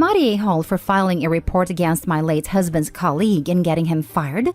I the a-hole for filing a report against my late husband's colleague and getting him fired?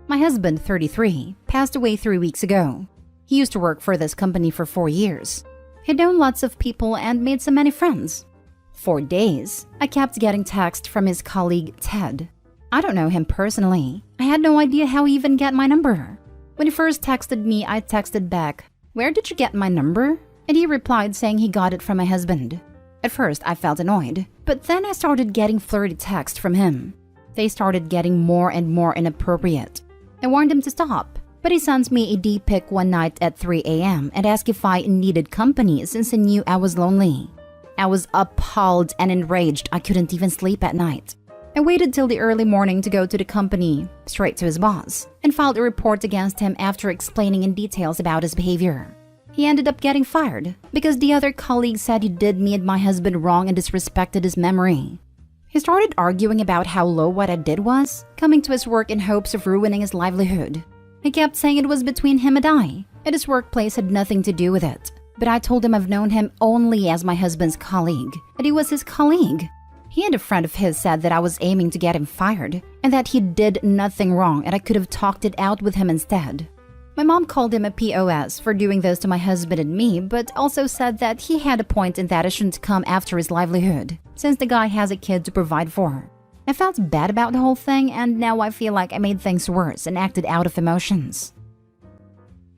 My husband, 33, passed away 3 weeks ago. He used to work for this company for 4 years. He'd known lots of people and made so many friends. For days, I kept getting texts from his colleague, Ted. I don't know him personally. I had no idea how he even got my number. When he first texted me, I texted back, "Where did you get my number?" And he replied saying he got it from my husband. At first, I felt annoyed, but then I started getting flirty texts from him. They started getting more and more inappropriate. I warned him to stop, but he sent me a D-pic one night at 3 a.m. and asked if I needed company since he knew I was lonely. I was appalled and enraged. I couldn't even sleep at night. I waited till the early morning to go to the company, straight to his boss, and filed a report against him after explaining in details about his behavior. He ended up getting fired because the other colleague said he did me and my husband wrong and disrespected his memory. He started arguing about how low what I did was, coming to his work in hopes of ruining his livelihood. He kept saying it was between him and I, and his workplace had nothing to do with it. But I told him I've known him only as my husband's colleague, and he was his colleague. He and a friend of his said that I was aiming to get him fired, and that he did nothing wrong and I could have talked it out with him instead. My mom called him a POS for doing this to my husband and me, but also said that he had a point in that it shouldn't come after his livelihood, since the guy has a kid to provide for. I felt bad about the whole thing, and now I feel like I made things worse and acted out of emotions.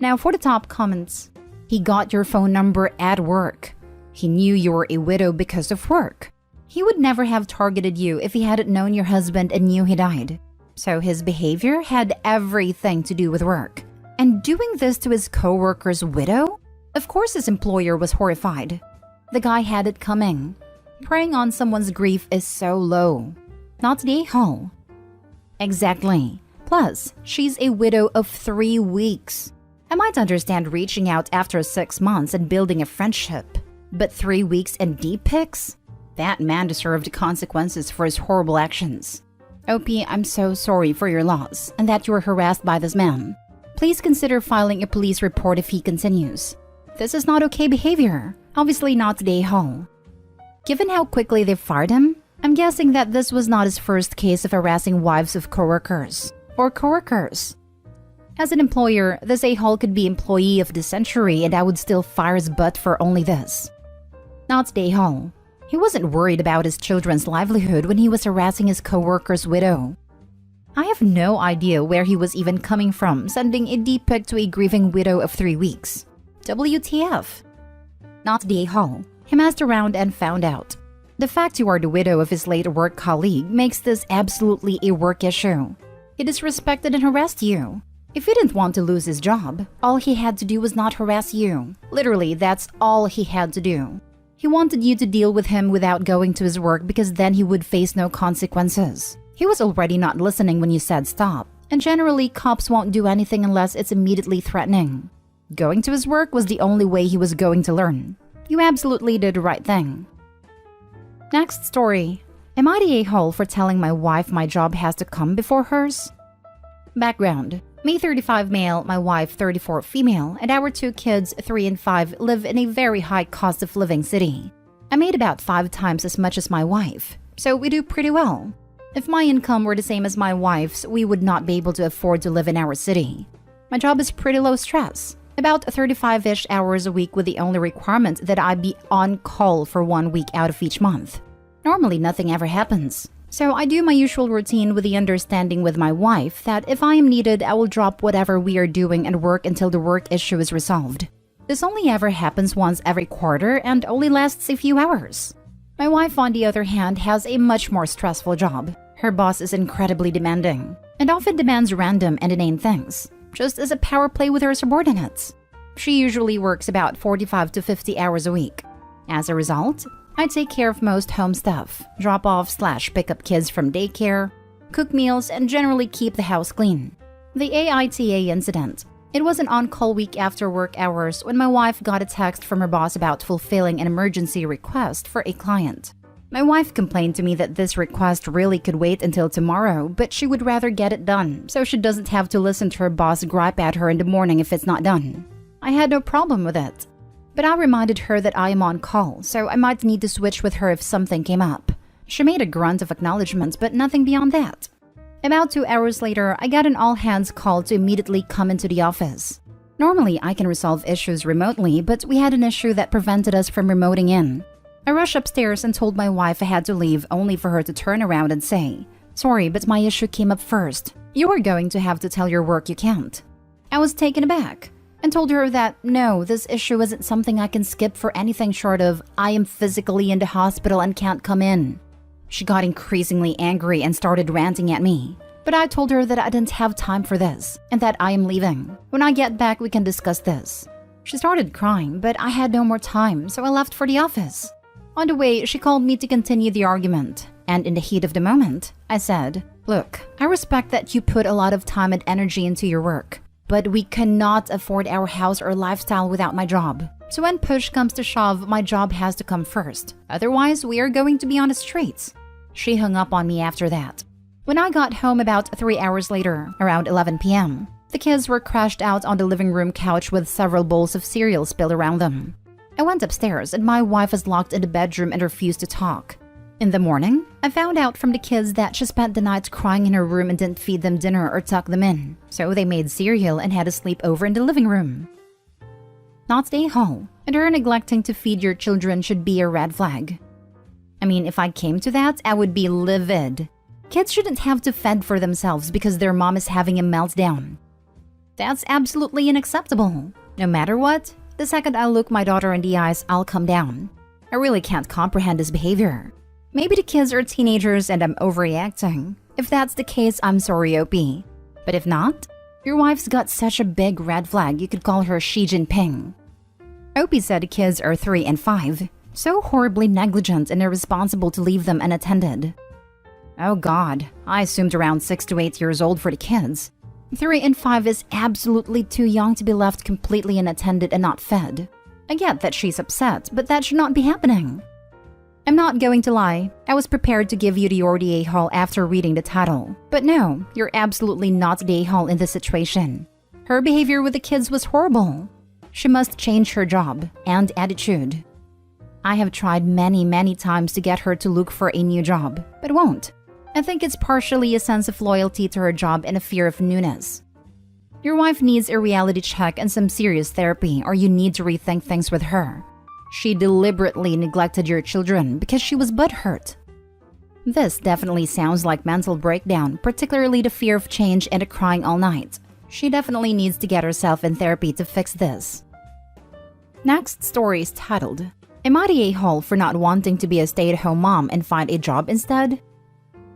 Now for the top comments. He got your phone number at work. He knew you were a widow because of work. He would never have targeted you if he hadn't known your husband and knew he died. So his behavior had everything to do with work. And doing this to his co-worker's widow? Of course his employer was horrified. The guy had it coming. Preying on someone's grief is so low. Not the a-hole. Exactly. Plus, she's a widow of 3 weeks. I might understand reaching out after 6 months and building a friendship. But 3 weeks and D-pics? That man deserved consequences for his horrible actions. OP, I'm so sorry for your loss and that you were harassed by this man. Please consider filing a police report if he continues. This is not okay behavior. Obviously not the a-hole. Given how quickly they fired him, I'm guessing that this was not his first case of harassing wives of coworkers or coworkers. As an employer, this a-hole could be employee of the century and I would still fire his butt for only this. Not the a-hole. He wasn't worried about his children's livelihood when he was harassing his coworker's widow. I have no idea where he was even coming from, sending a D-pic to a grieving widow of 3 weeks. WTF? Not the a-hole. He messed around and found out. The fact you are the widow of his late work colleague makes this absolutely a work issue. He disrespected and harassed you. If he didn't want to lose his job, all he had to do was not harass you. Literally, that's all he had to do. He wanted you to deal with him without going to his work because then he would face no consequences. He was already not listening when you said stop, and generally cops won't do anything unless it's immediately threatening. Going to his work was the only way he was going to learn. You absolutely did the right thing. Next story. Am I the a-hole for telling my wife my job has to come before hers? Background. Me 35 male, my wife 34 female, and our 2 kids 3 and 5 live in a very high cost of living city. I made about 5 times as much as my wife, so we do pretty well. If my income were the same as my wife's, we would not be able to afford to live in our city. My job is pretty low stress, about 35-ish hours a week with the only requirement that I be on call for 1 week out of each month. Normally nothing ever happens, so I do my usual routine with the understanding with my wife that if I am needed, I will drop whatever we are doing and work until the work issue is resolved. This only ever happens once every quarter and only lasts a few hours. My wife, on the other hand, has a much more stressful job. Her boss is incredibly demanding and often demands random and inane things, just as a power play with her subordinates. She usually works about 45 to 50 hours a week. As a result, I take care of most home stuff, drop off / pick up kids from daycare, cook meals, and generally keep the house clean. The AITA incident. It was an on-call week after work hours when my wife got a text from her boss about fulfilling an emergency request for a client. My wife complained to me that this request really could wait until tomorrow, but she would rather get it done so she doesn't have to listen to her boss gripe at her in the morning if it's not done. I had no problem with it. But I reminded her that I am on call, so I might need to switch with her if something came up. She made a grunt of acknowledgement, but nothing beyond that. About 2 hours later, I got an all-hands call to immediately come into the office. Normally, I can resolve issues remotely, but we had an issue that prevented us from remoting in. I rushed upstairs and told my wife I had to leave, only for her to turn around and say, "Sorry, but my issue came up first. You are going to have to tell your work you can't." I was taken aback and told her that no, this issue isn't something I can skip for anything short of I am physically in the hospital and can't come in. She got increasingly angry and started ranting at me, but I told her that I didn't have time for this and that I am leaving. When I get back, we can discuss this. She started crying, but I had no more time, so I left for the office. On the way, she called me to continue the argument, and in the heat of the moment, I said, "Look, I respect that you put a lot of time and energy into your work, but we cannot afford our house or lifestyle without my job. So when push comes to shove, my job has to come first. Otherwise, we are going to be on the streets." She hung up on me after that. When I got home about 3 hours later, around 11 p.m., the kids were crashed out on the living room couch with several bowls of cereal spilled around them. I went upstairs and my wife was locked in the bedroom and refused to talk. In the morning, I found out from the kids that she spent the night crying in her room and didn't feed them dinner or tuck them in, so they made cereal and had a sleepover in the living room. Not stay home, and her neglecting to feed your children should be a red flag. I mean, if I came to that, I would be livid. Kids shouldn't have to fend for themselves because their mom is having a meltdown. That's absolutely unacceptable. No matter what, the second I look my daughter in the eyes, I'll come down. I really can't comprehend this behavior. Maybe the kids are teenagers and I'm overreacting. If that's the case, I'm sorry, Opie. But if not, your wife's got such a big red flag you could call her Xi Jinping. Opie said the kids are 3 and 5, so horribly negligent and irresponsible to leave them unattended. Oh God, I assumed around 6 to 8 years old for the kids. 3 and 5 is absolutely too young to be left completely unattended and not fed. I get that she's upset, but that should not be happening. I'm not going to lie, I was prepared to give you the the a-hole after reading the title. But no, you're absolutely not the a-hole in this situation. Her behavior with the kids was horrible. She must change her job and attitude. I have tried many times to get her to look for a new job, but won't. I think it's partially a sense of loyalty to her job and a fear of newness. Your wife needs a reality check and some serious therapy, or you need to rethink things with her. She deliberately neglected your children because she was butthurt. This definitely sounds like mental breakdown, particularly the fear of change and the crying all night. She definitely needs to get herself in therapy to fix this. Next story is titled, "Am I the a-hole for not wanting to be a stay-at-home mom and find a job instead?"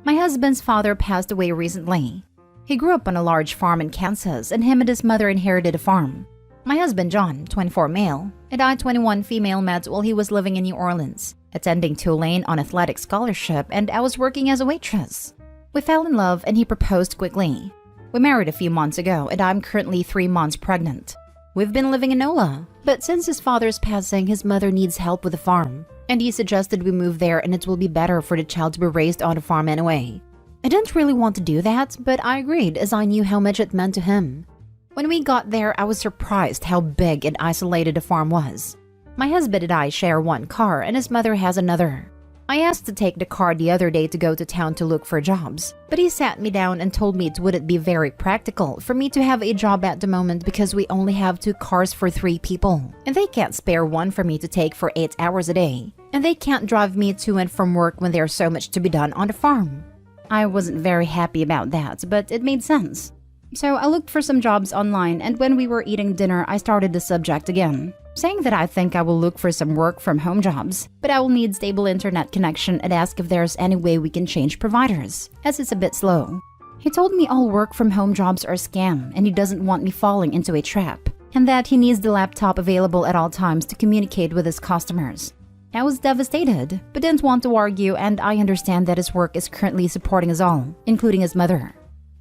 My husband's father passed away recently. He grew up on a large farm in Kansas, and him and his mother inherited a farm. My husband John, 24 male, and I, 21 female, met while he was living in New Orleans, attending Tulane on athletic scholarship, and I was working as a waitress. We fell in love and he proposed quickly. We married a few months ago, and I'm currently 3 months pregnant. We've been living in NOLA, but since his father's passing, his mother needs help with the farm, and he suggested we move there and it will be better for the child to be raised on the farm anyway. I didn't really want to do that, but I agreed as I knew how much it meant to him. When we got there, I was surprised how big and isolated the farm was. My husband and I share one car and his mother has another. I asked to take the car the other day to go to town to look for jobs, but he sat me down and told me it wouldn't be very practical for me to have a job at the moment because we only have 2 cars for 3 people, and they can't spare one for me to take for 8 hours a day, and they can't drive me to and from work when there's so much to be done on the farm. I wasn't very happy about that, but it made sense. So I looked for some jobs online, and when we were eating dinner, I started the subject again, saying that I think I will look for some work from home jobs, but I will need stable internet connection and ask if there's any way we can change providers, as it's a bit slow. He told me all work from home jobs are a scam, and he doesn't want me falling into a trap, and that he needs the laptop available at all times to communicate with his customers. I was devastated, but didn't want to argue, and I understand that his work is currently supporting us all, including his mother.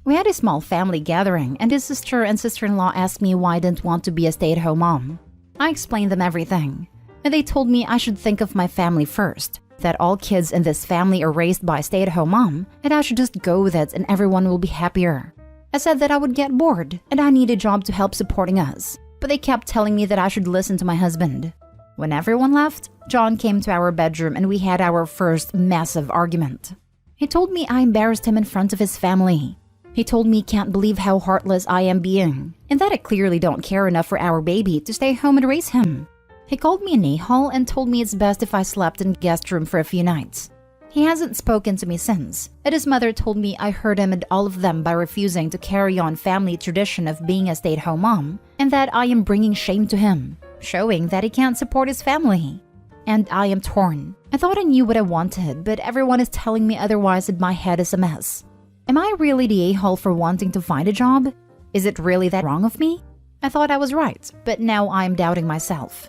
We had a small family gathering, and his sister and sister-in-law asked me why I didn't want to be a stay-at-home mom. I explained them everything, and they told me I should think of my family first, that all kids in this family are raised by a stay-at-home mom, and I should just go with it and everyone will be happier. I said that I would get bored, and I need a job to help supporting us, but they kept telling me that I should listen to my husband. When everyone left, John came to our bedroom and we had our first massive argument. He told me I embarrassed him in front of his family. He told me he can't believe how heartless I am being, and that I clearly don't care enough for our baby to stay home and raise him. He called me an a-hole and told me it's best if I slept in the guest room for a few nights. He hasn't spoken to me since, and his mother told me I hurt him and all of them by refusing to carry on family tradition of being a stay-at-home mom, and that I am bringing shame to him, showing that he can't support his family. And I am torn. I thought I knew what I wanted, but everyone is telling me otherwise and my head is a mess. Am I really the a-hole for wanting to find a job? Is it really that wrong of me? I thought I was right, but now I am doubting myself.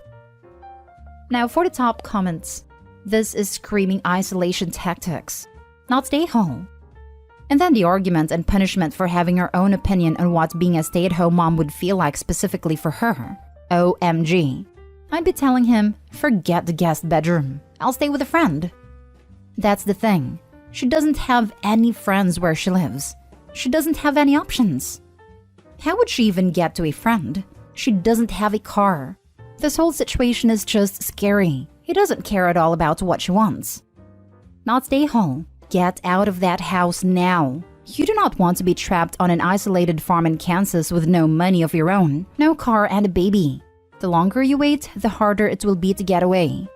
Now for the top comments. This is screaming isolation tactics, not stay home. And then the argument and punishment for having her own opinion on what being a stay-at-home mom would feel like specifically for her. OMG. I'd be telling him, forget the guest bedroom. I'll stay with a friend. That's the thing. She doesn't have any friends where she lives. She doesn't have any options. How would she even get to a friend? She doesn't have a car. This whole situation is just scary. He doesn't care at all about what she wants. Not stay home. Get out of that house now. You do not want to be trapped on an isolated farm in Kansas with no money of your own, no car and a baby. The longer you wait, the harder it will be to get away.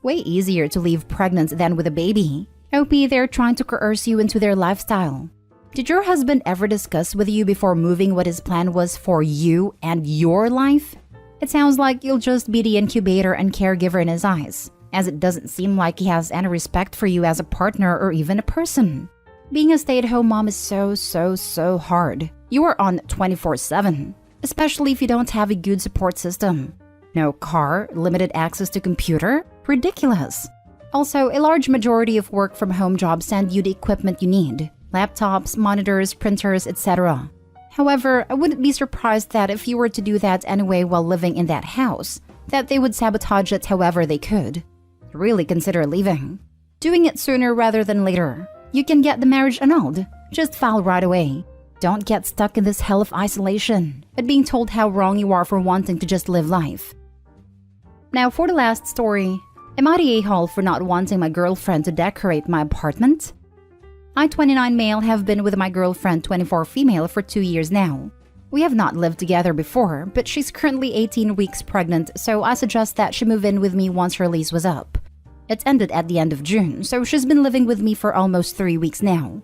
Way easier to leave pregnant than with a baby. OP, they're trying to coerce you into their lifestyle. Did your husband ever discuss with you before moving what his plan was for you and your life? It sounds like you'll just be the incubator and caregiver in his eyes, as it doesn't seem like he has any respect for you as a partner or even a person. Being a stay-at-home mom is so hard. You are on 24/7, especially if you don't have a good support system. No car, limited access to computer? Ridiculous. Also, a large majority of work-from-home jobs send you the equipment you need. Laptops, monitors, printers, etc. However, I wouldn't be surprised that if you were to do that anyway while living in that house, that they would sabotage it however they could. Really consider leaving. Doing it sooner rather than later. You can get the marriage annulled. Just file right away. Don't get stuck in this hell of isolation and being told how wrong you are for wanting to just live life. Now for the last story. Am I the a-hole for not wanting my girlfriend to decorate my apartment? I, 29 male, have been with my girlfriend, 24 female, for 2 years now. We have not lived together before, but she's currently 18 weeks pregnant, so I suggest that she move in with me once her lease was up. It ended at the end of June, so she's been living with me for almost 3 weeks now.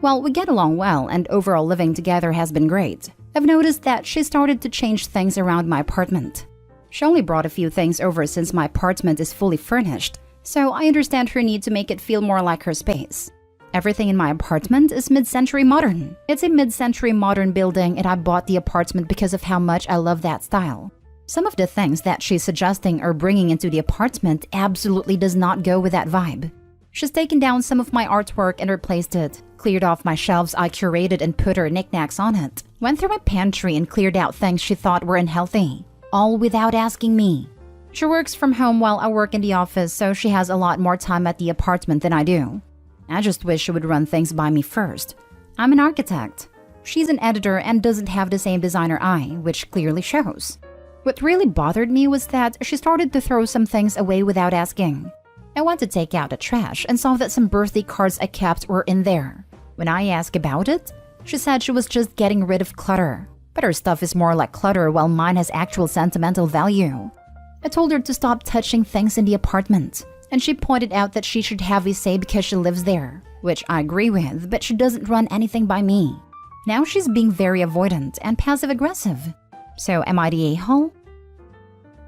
Well, we get along well, and overall living together has been great. I've noticed that she started to change things around my apartment. She only brought a few things over since my apartment is fully furnished, so I understand her need to make it feel more like her space. Everything in my apartment is mid-century modern. It's a mid-century modern building and I bought the apartment because of how much I love that style. Some of the things that she's suggesting or bringing into the apartment absolutely does not go with that vibe. She's taken down some of my artwork and replaced it, cleared off my shelves I curated and put her knickknacks on it, went through my pantry and cleared out things she thought were unhealthy, all without asking me. She works from home while I work in the office, so she has a lot more time at the apartment than I do. I just wish she would run things by me first. I'm an architect. She's an editor and doesn't have the same designer eye, which clearly shows. What really bothered me was that she started to throw some things away without asking. I went to take out the trash and saw that some birthday cards I kept were in there. When I asked about it, she said she was just getting rid of clutter. But her stuff is more like clutter while mine has actual sentimental value. I told her to stop touching things in the apartment. And she pointed out that she should have a say because she lives there, which I agree with, but she doesn't run anything by me. Now she's being very avoidant and passive-aggressive. So am I the a-hole?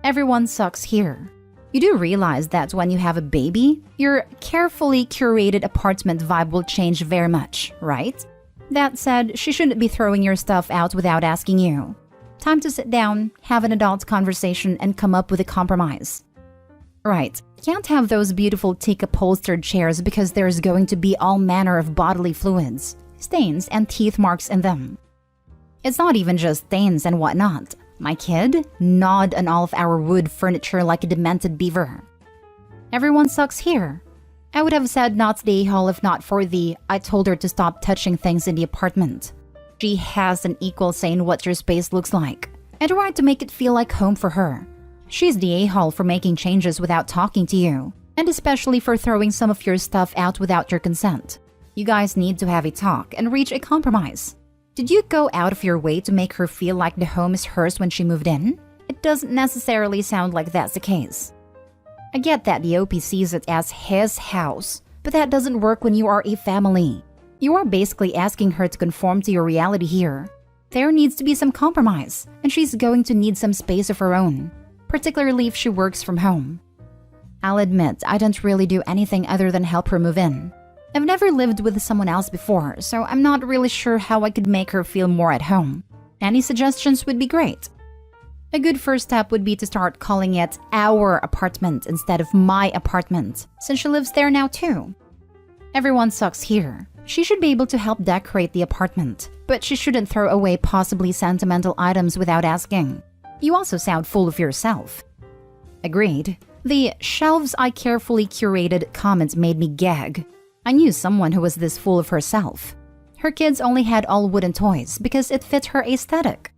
Everyone sucks here. You do realize that when you have a baby, your carefully curated apartment vibe will change very much, right? That said, she shouldn't be throwing your stuff out without asking you. Time to sit down, have an adult conversation, and come up with a compromise. Right, can't have those beautiful teak upholstered chairs because there's going to be all manner of bodily fluids, stains, and teeth marks in them. It's not even just stains and whatnot. My kid gnawed on all of our wood furniture like a demented beaver. Everyone sucks here. I would have said not the a-hole if not for the I told her to stop touching things in the apartment. She has an equal say in what your space looks like, and a right to make it feel like home for her. She's the a-hole for making changes without talking to you, and especially for throwing some of your stuff out without your consent. You guys need to have a talk and reach a compromise. Did you go out of your way to make her feel like the home is hers when she moved in? It doesn't necessarily sound like that's the case. I get that the OP sees it as his house, but that doesn't work when you are a family. You are basically asking her to conform to your reality here. There needs to be some compromise, and she's going to need some space of her own, particularly if she works from home. I'll admit, I don't really do anything other than help her move in. I've never lived with someone else before, so I'm not really sure how I could make her feel more at home. Any suggestions would be great. A good first step would be to start calling it our apartment instead of my apartment, since she lives there now too. Everyone sucks here. She should be able to help decorate the apartment, but she shouldn't throw away possibly sentimental items without asking. You also sound full of yourself. Agreed. The "shelves I carefully curated" comment made me gag. I knew someone who was this full of herself. Her kids only had all wooden toys because it fit her aesthetic.